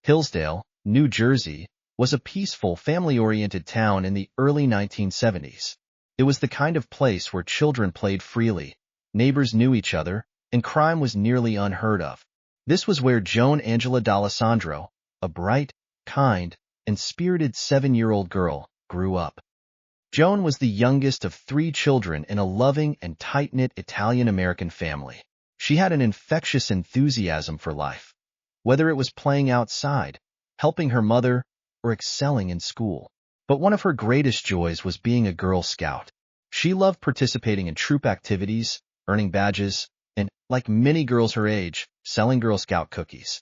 Hillsdale, New Jersey, was a peaceful, family-oriented town in the early 1970s. It was the kind of place where children played freely, neighbors knew each other, and crime was nearly unheard of. This was where Joan Angela D'Alessandro, a bright, kind, and spirited 7-year-old girl, grew up. Joan was the youngest of 3 children in a loving and tight-knit Italian-American family. She had an infectious enthusiasm for life, whether it was playing outside, helping her mother, or excelling in school. But one of her greatest joys was being a Girl Scout. She loved participating in troop activities, earning badges, and, like many girls her age, selling Girl Scout cookies.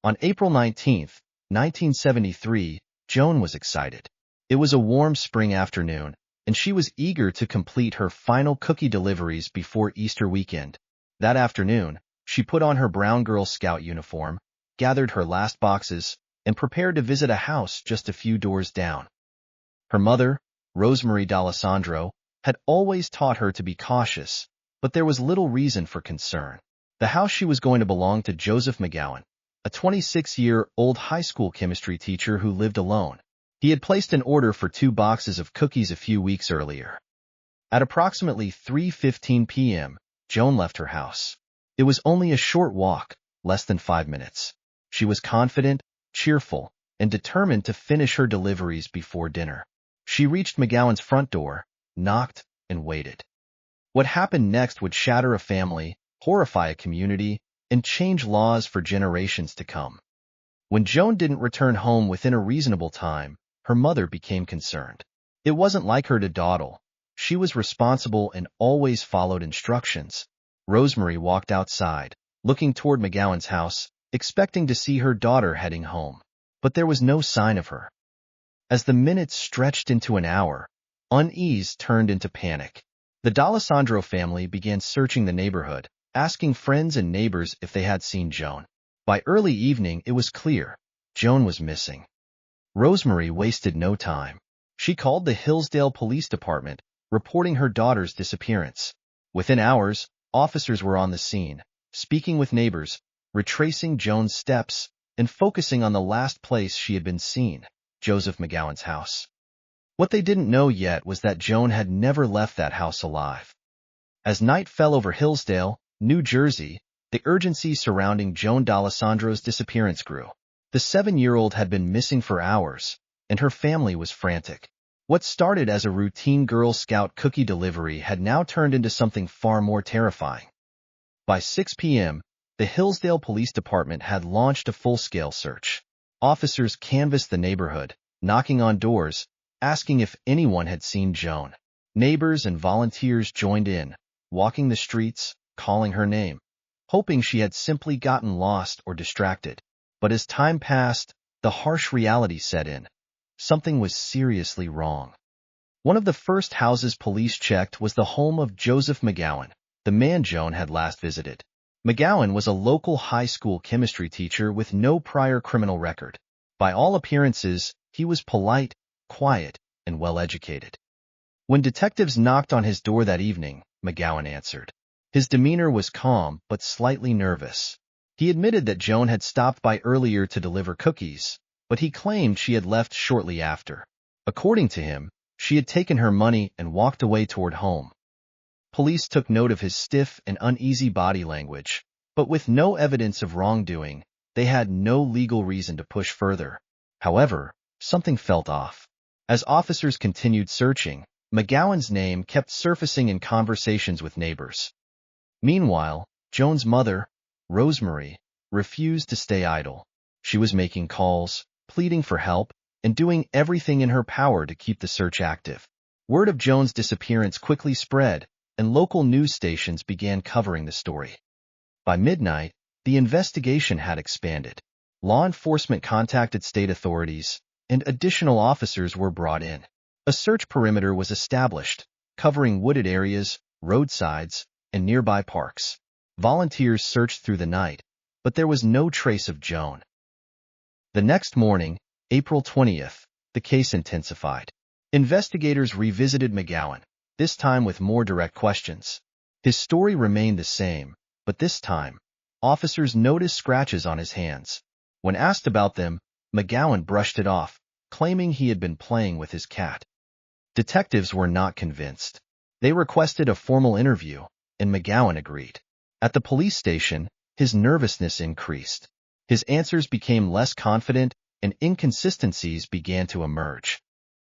On April 19, 1973, Joan was excited. It was a warm spring afternoon, and she was eager to complete her final cookie deliveries before Easter weekend. That afternoon, she put on her brown Girl Scout uniform, gathered her last boxes, and prepared to visit a house just a few doors down. Her mother, Rosemary D'Alessandro, had always taught her to be cautious, but there was little reason for concern. The house she was going to belonged to Joseph McGowan, a 26-year-old high school chemistry teacher who lived alone. He had placed an order for 2 boxes of cookies a few weeks earlier. At approximately 3:15 p.m., Joan left her house. It was only a short walk, less than 5 minutes. She was confident, cheerful, and determined to finish her deliveries before dinner. She reached McGowan's front door, knocked, and waited. What happened next would shatter a family, horrify a community, and change laws for generations to come. When Joan didn't return home within a reasonable time, her mother became concerned. It wasn't like her to dawdle. She was responsible and always followed instructions. Rosemary walked outside, looking toward McGowan's house, expecting to see her daughter heading home. But there was no sign of her. As the minutes stretched into an hour, unease turned into panic. The D'Alessandro family began searching the neighborhood, asking friends and neighbors if they had seen Joan. By early evening, it was clear. Joan was missing. Rosemary wasted no time. She called the Hillsdale Police Department, reporting her daughter's disappearance. Within hours, officers were on the scene, speaking with neighbors, retracing Joan's steps, and focusing on the last place she had been seen, Joseph McGowan's house. What they didn't know yet was that Joan had never left that house alive. As night fell over Hillsdale, New Jersey, the urgency surrounding Joan D'Alessandro's disappearance grew. The 7-year-old had been missing for hours, and her family was frantic. What started as a routine Girl Scout cookie delivery had now turned into something far more terrifying. By 6 p.m., the Hillsdale Police Department had launched a full-scale search. Officers canvassed the neighborhood, knocking on doors, asking if anyone had seen Joan. Neighbors and volunteers joined in, walking the streets, calling her name, hoping she had simply gotten lost or distracted. But as time passed, the harsh reality set in. Something was seriously wrong. One of the first houses police checked was the home of Joseph McGowan, the man Joan had last visited. McGowan was a local high school chemistry teacher with no prior criminal record. By all appearances, he was polite, quiet, and well-educated. When detectives knocked on his door that evening, McGowan answered. His demeanor was calm but slightly nervous. He admitted that Joan had stopped by earlier to deliver cookies, but he claimed she had left shortly after. According to him, she had taken her money and walked away toward home. Police took note of his stiff and uneasy body language, but with no evidence of wrongdoing, they had no legal reason to push further. However, something felt off. As officers continued searching, McGowan's name kept surfacing in conversations with neighbors. Meanwhile, Joan's mother, Rosemary, refused to stay idle. She was making calls, pleading for help, and doing everything in her power to keep the search active. Word of Joan's disappearance quickly spread, and local news stations began covering the story. By midnight, the investigation had expanded. Law enforcement contacted state authorities, and additional officers were brought in. A search perimeter was established, covering wooded areas, roadsides, and nearby parks. Volunteers searched through the night, but there was no trace of Joan. The next morning, April 20th, the case intensified. Investigators revisited McGowan, this time with more direct questions. His story remained the same, but this time, officers noticed scratches on his hands. When asked about them, McGowan brushed it off, claiming he had been playing with his cat. Detectives were not convinced. They requested a formal interview, and McGowan agreed. At the police station, his nervousness increased. His answers became less confident, and inconsistencies began to emerge.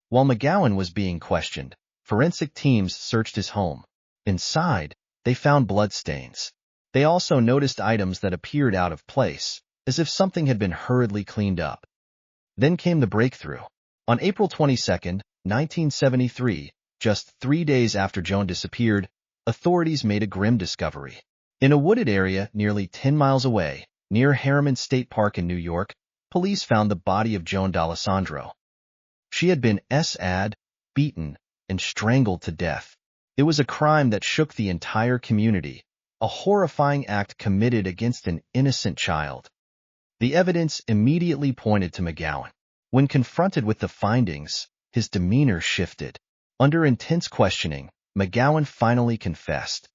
While McGowan was being questioned, forensic teams searched his home. Inside, they found bloodstains. They also noticed items that appeared out of place, as if something had been hurriedly cleaned up. Then came the breakthrough. On April 22, 1973, just 3 days after Joan disappeared, authorities made a grim discovery. In a wooded area nearly 10 miles away, near Harriman State Park in New York, police found the body of Joan D'alessandro. She had been beaten, and strangled to death. It was a crime that shook the entire community, a horrifying act committed against an innocent child. The evidence immediately pointed to McGowan. When confronted with the findings, his demeanor shifted. Under intense questioning, McGowan finally confessed.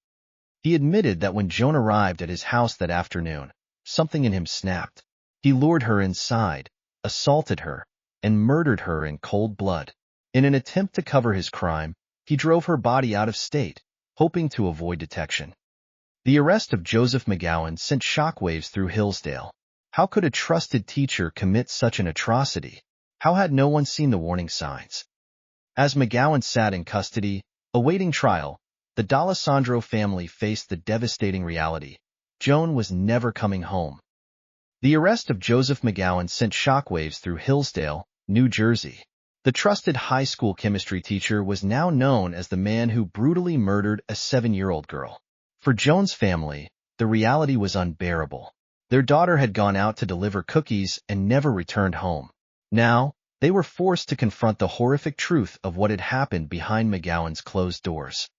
He admitted that when Joan arrived at his house that afternoon, something in him snapped. He lured her inside, assaulted her, and murdered her in cold blood. In an attempt to cover his crime, he drove her body out of state, hoping to avoid detection. The arrest of Joseph McGowan sent shockwaves through Hillsdale. How could a trusted teacher commit such an atrocity? How had no one seen the warning signs? As McGowan sat in custody, awaiting trial, the D'Alessandro family faced the devastating reality. Joan was never coming home. The arrest of Joseph McGowan sent shockwaves through Hillsdale, New Jersey. The trusted high school chemistry teacher was now known as the man who brutally murdered a 7-year-old girl. For Joan's family, the reality was unbearable. Their daughter had gone out to deliver cookies and never returned home. Now, they were forced to confront the horrific truth of what had happened behind McGowan's closed doors.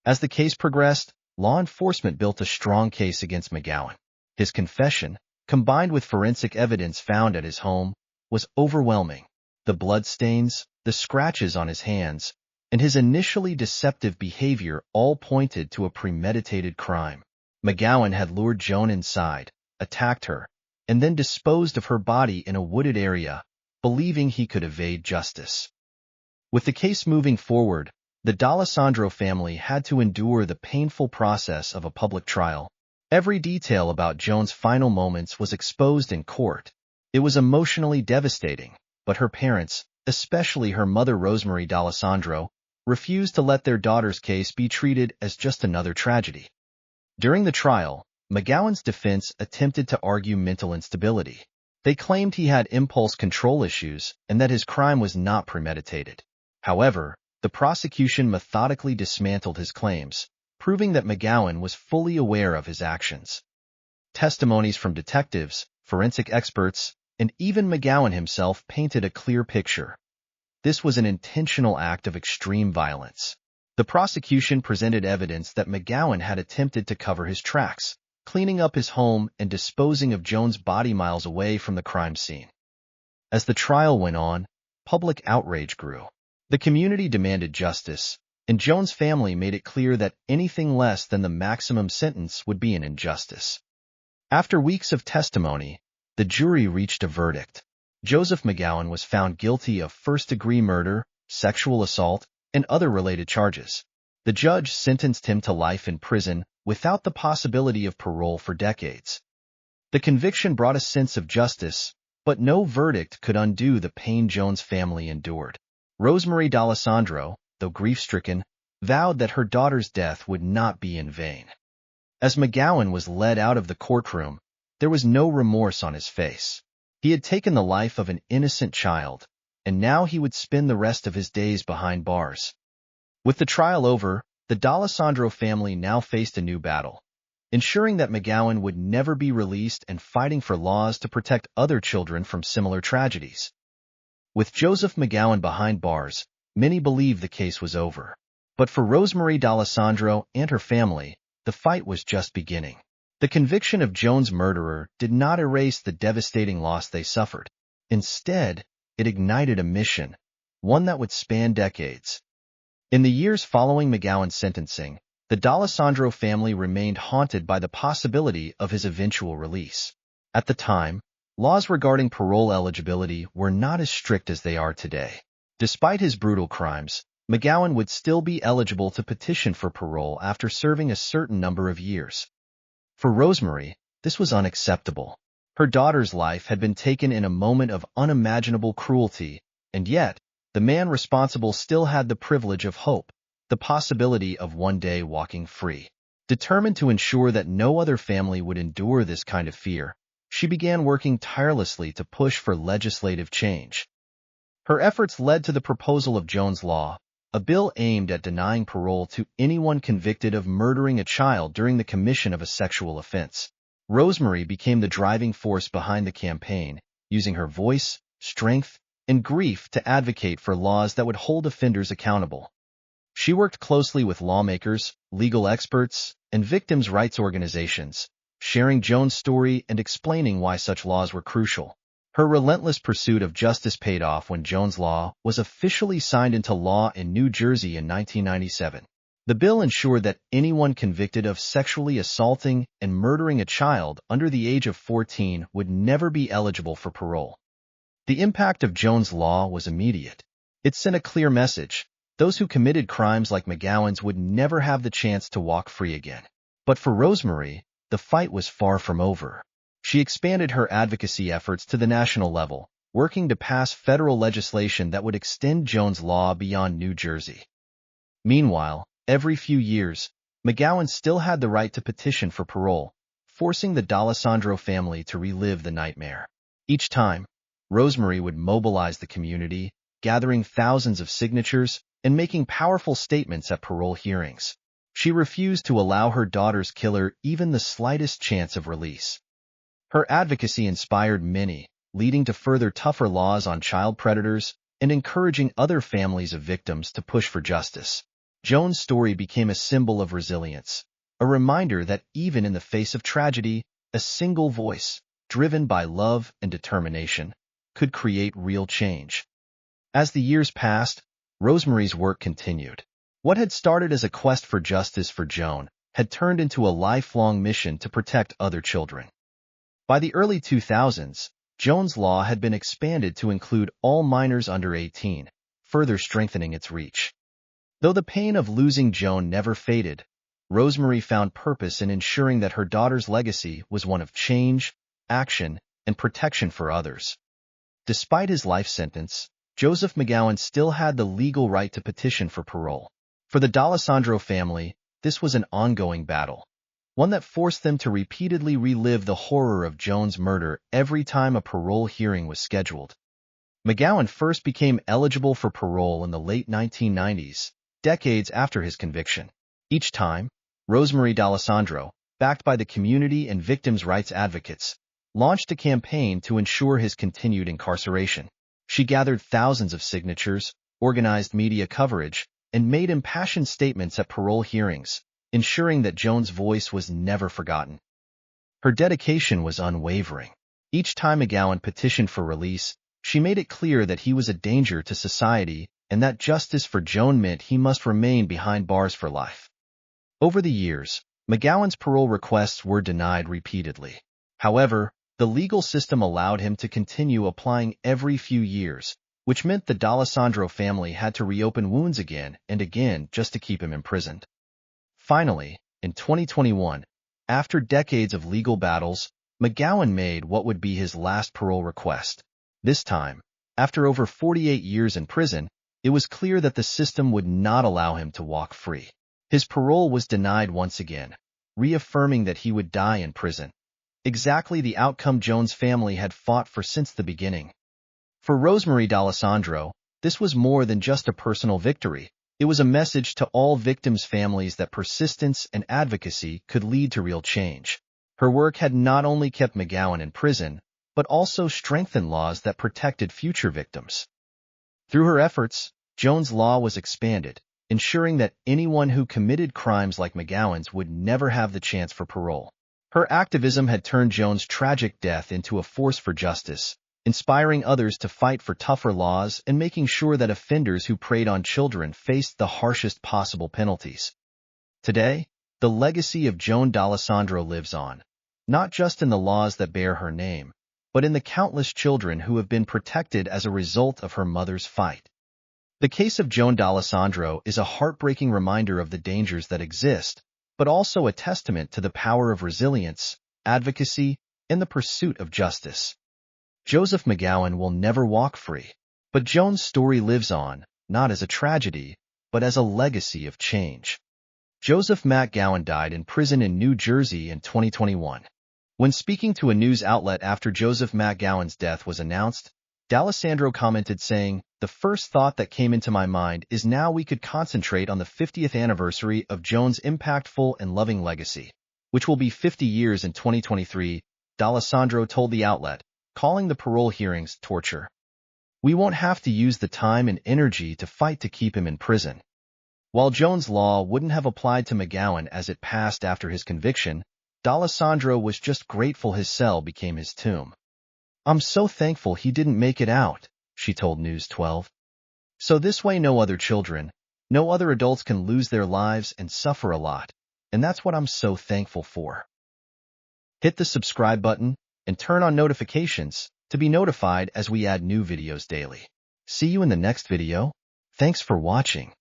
As the case progressed, law enforcement built a strong case against McGowan. His confession, combined with forensic evidence found at his home, was overwhelming. The bloodstains, the scratches on his hands, and his initially deceptive behavior all pointed to a premeditated crime. McGowan had lured Joan inside, attacked her, and then disposed of her body in a wooded area, believing he could evade justice. With the case moving forward, the D'Alessandro family had to endure the painful process of a public trial. Every detail about Joan's final moments was exposed in court. It was emotionally devastating, but her parents, especially her mother Rosemary D'Alessandro, refused to let their daughter's case be treated as just another tragedy. During the trial, McGowan's defense attempted to argue mental instability. They claimed he had impulse control issues and that his crime was not premeditated. However, the prosecution methodically dismantled his claims, proving that McGowan was fully aware of his actions. Testimonies from detectives, forensic experts, and even McGowan himself painted a clear picture. This was an intentional act of extreme violence. The prosecution presented evidence that McGowan had attempted to cover his tracks, cleaning up his home and disposing of Joan's body miles away from the crime scene. As the trial went on, public outrage grew. The community demanded justice, and Joan's family made it clear that anything less than the maximum sentence would be an injustice. After weeks of testimony, the jury reached a verdict. Joseph McGowan was found guilty of first-degree murder, sexual assault, and other related charges. The judge sentenced him to life in prison without the possibility of parole for decades. The conviction brought a sense of justice, but no verdict could undo the pain Joan's family endured. Rosemary D'Alessandro, though grief-stricken, vowed that her daughter's death would not be in vain. As McGowan was led out of the courtroom, there was no remorse on his face. He had taken the life of an innocent child, and now he would spend the rest of his days behind bars. With the trial over, the D'Alessandro family now faced a new battle, ensuring that McGowan would never be released and fighting for laws to protect other children from similar tragedies. With Joseph McGowan behind bars, many believed the case was over. But for Rosemary D'Alessandro and her family, the fight was just beginning. The conviction of Joan's murderer did not erase the devastating loss they suffered. Instead, it ignited a mission, one that would span decades. In the years following McGowan's sentencing, the D'Alessandro family remained haunted by the possibility of his eventual release. At the time, laws regarding parole eligibility were not as strict as they are today. Despite his brutal crimes, McGowan would still be eligible to petition for parole after serving a certain number of years. For Rosemary, this was unacceptable. Her daughter's life had been taken in a moment of unimaginable cruelty, and yet, the man responsible still had the privilege of hope, the possibility of one day walking free. Determined to ensure that no other family would endure this kind of fear, she began working tirelessly to push for legislative change. Her efforts led to the proposal of Joan's Law, a bill aimed at denying parole to anyone convicted of murdering a child during the commission of a sexual offense. Rosemary became the driving force behind the campaign, using her voice, strength, and grief to advocate for laws that would hold offenders accountable. She worked closely with lawmakers, legal experts, and victims' rights organizations, sharing Joan's story and explaining why such laws were crucial. Her relentless pursuit of justice paid off when Joan's Law was officially signed into law in New Jersey in 1997. The bill ensured that anyone convicted of sexually assaulting and murdering a child under the age of 14 would never be eligible for parole. The impact of Joan's Law was immediate. It sent a clear message: those who committed crimes like McGowan's would never have the chance to walk free again. But for Rosemary, the fight was far from over. She expanded her advocacy efforts to the national level, working to pass federal legislation that would extend Joan's Law beyond New Jersey. Meanwhile, every few years, McGowan still had the right to petition for parole, forcing the D'Alessandro family to relive the nightmare. Each time, Rosemary would mobilize the community, gathering thousands of signatures and making powerful statements at parole hearings. She refused to allow her daughter's killer even the slightest chance of release. Her advocacy inspired many, leading to further tougher laws on child predators and encouraging other families of victims to push for justice. Joan's story became a symbol of resilience, a reminder that even in the face of tragedy, a single voice, driven by love and determination, could create real change. As the years passed, Rosemary's work continued. What had started as a quest for justice for Joan had turned into a lifelong mission to protect other children. By the early 2000s, Joan's Law had been expanded to include all minors under 18, further strengthening its reach. Though the pain of losing Joan never faded, Rosemary found purpose in ensuring that her daughter's legacy was one of change, action, and protection for others. Despite his life sentence, Joseph McGowan still had the legal right to petition for parole. For the D'Alessandro family, this was an ongoing battle, one that forced them to repeatedly relive the horror of Joan's murder every time a parole hearing was scheduled. McGowan first became eligible for parole in the late 1990s, decades after his conviction. Each time, Rosemary D'Alessandro, backed by the community and victims' rights advocates, launched a campaign to ensure his continued incarceration. She gathered thousands of signatures, organized media coverage, and made impassioned statements at parole hearings, ensuring that Joan's voice was never forgotten. Her dedication was unwavering. Each time McGowan petitioned for release, she made it clear that he was a danger to society and that justice for Joan meant he must remain behind bars for life. Over the years, McGowan's parole requests were denied repeatedly. However, the legal system allowed him to continue applying every few years, which meant the D'Alessandro family had to reopen wounds again and again just to keep him imprisoned. Finally, in 2021, after decades of legal battles, McGowan made what would be his last parole request. This time, after over 48 years in prison, it was clear that the system would not allow him to walk free. His parole was denied once again, reaffirming that he would die in prison. Exactly the outcome Joan's family had fought for since the beginning. For Rosemary D'Alessandro, this was more than just a personal victory. It was a message to all victims' families that persistence and advocacy could lead to real change. Her work had not only kept McGowan in prison, but also strengthened laws that protected future victims. Through her efforts, Joan's Law was expanded, ensuring that anyone who committed crimes like McGowan's would never have the chance for parole. Her activism had turned Joan's tragic death into a force for justice, inspiring others to fight for tougher laws and making sure that offenders who preyed on children faced the harshest possible penalties. Today, the legacy of Joan D'Alessandro lives on, not just in the laws that bear her name, but in the countless children who have been protected as a result of her mother's fight. The case of Joan D'alessandro is a heartbreaking reminder of the dangers that exist, but also a testament to the power of resilience, advocacy, and the pursuit of justice. Joseph McGowan will never walk free, but Joan's story lives on, not as a tragedy, but as a legacy of change. Joseph McGowan died in prison in New Jersey in 2021. When speaking to a news outlet after Joseph McGowan's death was announced, D'Alessandro commented saying, "The first thought that came into my mind is now we could concentrate on the 50th anniversary of Joan's impactful and loving legacy, which will be 50 years in 2023, D'Alessandro told the outlet, calling the parole hearings torture. "We won't have to use the time and energy to fight to keep him in prison." While Joan's law wouldn't have applied to McGowan as it passed after his conviction, D'Alessandro was just grateful his cell became his tomb. "I'm so thankful he didn't make it out," she told News 12. So this way no other children, no other adults can lose their lives and suffer a lot, and that's what I'm so thankful for. Hit the subscribe button and turn on notifications to be notified as we add new videos daily. See you in the next video. Thanks for watching.